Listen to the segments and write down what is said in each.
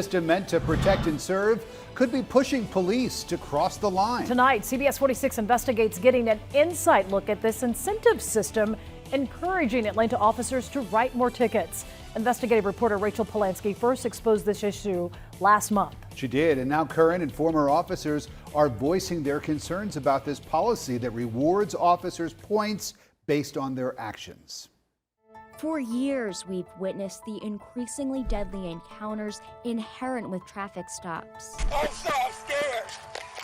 System meant to protect and serve could be pushing police to cross the line. Tonight, CBS46 Investigates getting an inside look at this incentive system, encouraging Atlanta officers to write more tickets. Investigative reporter Rachel Polansky first exposed this issue last month. She did, and now current and former officers are voicing their concerns about this policy that rewards officers points based on their actions. For years, we've witnessed the increasingly deadly encounters inherent with traffic stops. I'm scared.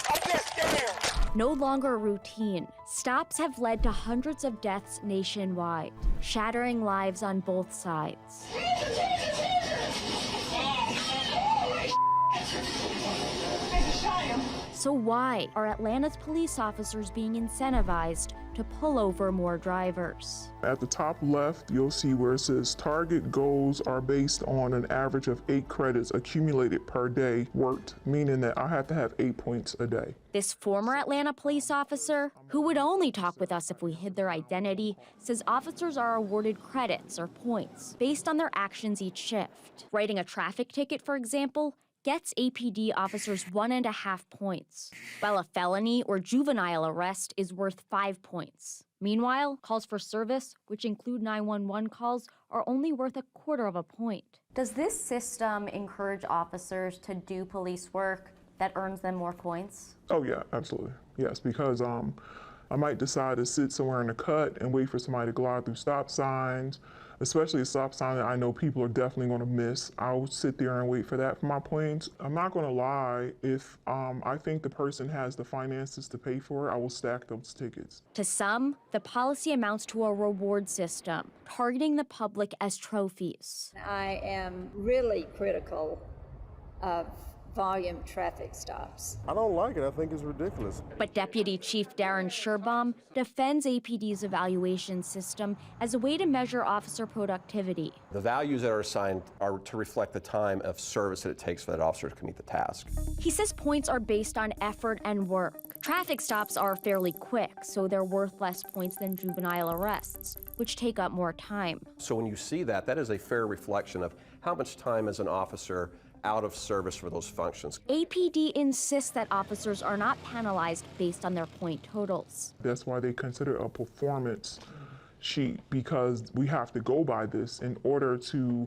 I'm just scared. No longer routine, stops have led to hundreds of deaths nationwide, shattering lives on both sides. So why are Atlanta's police officers being incentivized to pull over more drivers? At the top left, you'll see where it says target goals are based on an average of 8 credits accumulated per day worked, meaning that I have to have 8 points a day. This former Atlanta police officer, who would only talk with us if we hid their identity, says officers are awarded credits or points based on their actions each shift. Writing a traffic ticket, for example, gets APD officers 1.5 points, while a felony or juvenile arrest is worth 5 points. Meanwhile, calls for service, which include 911 calls, are only worth 1/4 point. Does this system encourage officers to do police work that earns them more points? Oh yeah, absolutely. Yes, because I might decide to sit somewhere in the cut and wait for somebody to glide through stop signs, especially a stop sign that I know people are definitely going to miss. I'll sit there and wait for that for my points. I'm not going to lie, if I think the person has the finances to pay for it, I will stack those tickets. To some, the policy amounts to a reward system, targeting the public as trophies. I am really critical of volume traffic stops. I don't like it. I think it's ridiculous. But Deputy Chief Darren Sherbaum defends APD's evaluation system as a way to measure officer productivity. The values that are assigned are to reflect the time of service that it takes for that officer to complete the task. He says points are based on effort and work. Traffic stops are fairly quick, so they're worth less points than juvenile arrests, which take up more time. So when you see that, that is a fair reflection of how much time is an officer out of service for those functions. APD insists that officers are not penalized based on their point totals. That's why they consider a performance sheet, because we have to go by this in order to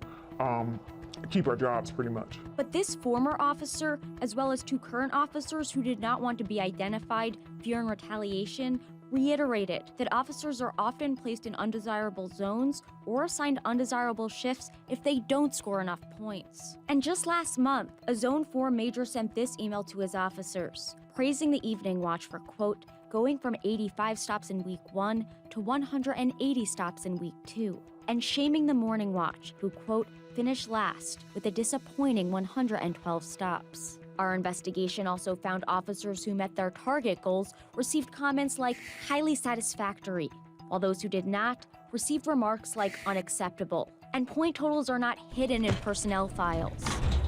keep our jobs pretty much. But this former officer, as well as 2 current officers who did not want to be identified, fearing retaliation, reiterated that officers are often placed in undesirable zones or assigned undesirable shifts if they don't score enough points. And just last month, a Zone 4 major sent this email to his officers, praising the evening watch for, quote, going from 85 stops in week 1 to 180 stops in week 2, and shaming the morning watch, who, quote, finished last with a disappointing 112 stops. Our investigation also found officers who met their target goals received comments like highly satisfactory, while those who did not received remarks like unacceptable. And point totals are not hidden in personnel files.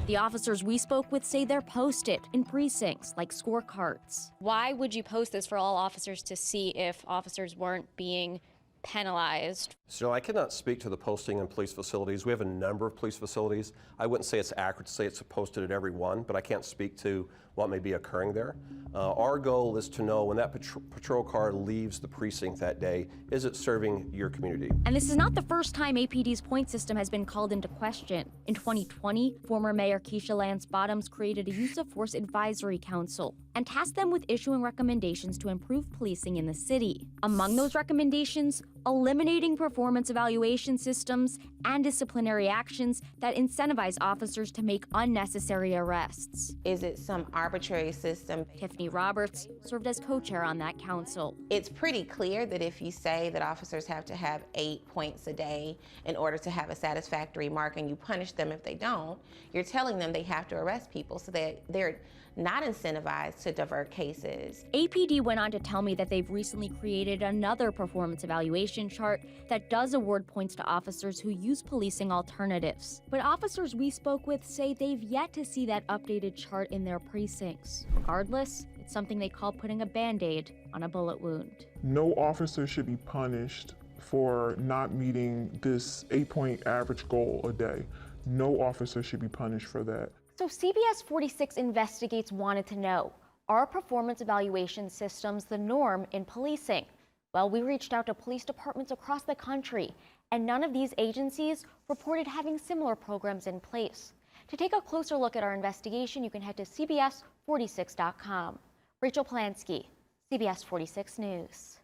The officers we spoke with say they're posted in precincts like scorecards. Why would you post this for all officers to see if officers weren't being penalized? So I cannot speak to the posting in police facilities. We have a number of police facilities. I wouldn't say it's accurate to say it's posted at every one, but I can't speak to what may be occurring there. Our goal is to know when that patrol car leaves the precinct that day, is it serving your community? And this is not the first time APD's point system has been called into question. In 2020, former Mayor Keisha Lance Bottoms created a Use of Force Advisory Council and tasked them with issuing recommendations to improve policing in the city. Among those recommendations, eliminating performance evaluation systems and disciplinary actions that incentivize officers to make unnecessary arrests. Is it some arbitrary system? Tiffany Roberts served as co-chair on that council. It's pretty clear that if you say that officers have to have 8 points a day in order to have a satisfactory mark and you punish them if they don't, you're telling them they have to arrest people so that they're not incentivized to divert cases. APD went on to tell me that they've recently created another performance evaluation chart that does award points to officers who use policing alternatives. But officers we spoke with say they've yet to see that updated chart in their precincts. Regardless, it's something they call putting a Band-Aid on a bullet wound. No officer should be punished for not meeting this 8-point average goal a day. No officer should be punished for that. So CBS 46 Investigates wanted to know, are performance evaluation systems the norm in policing? Well, we reached out to police departments across the country, and none of these agencies reported having similar programs in place. To take a closer look at our investigation, you can head to CBS46.com. Rachel Polansky, CBS 46 News.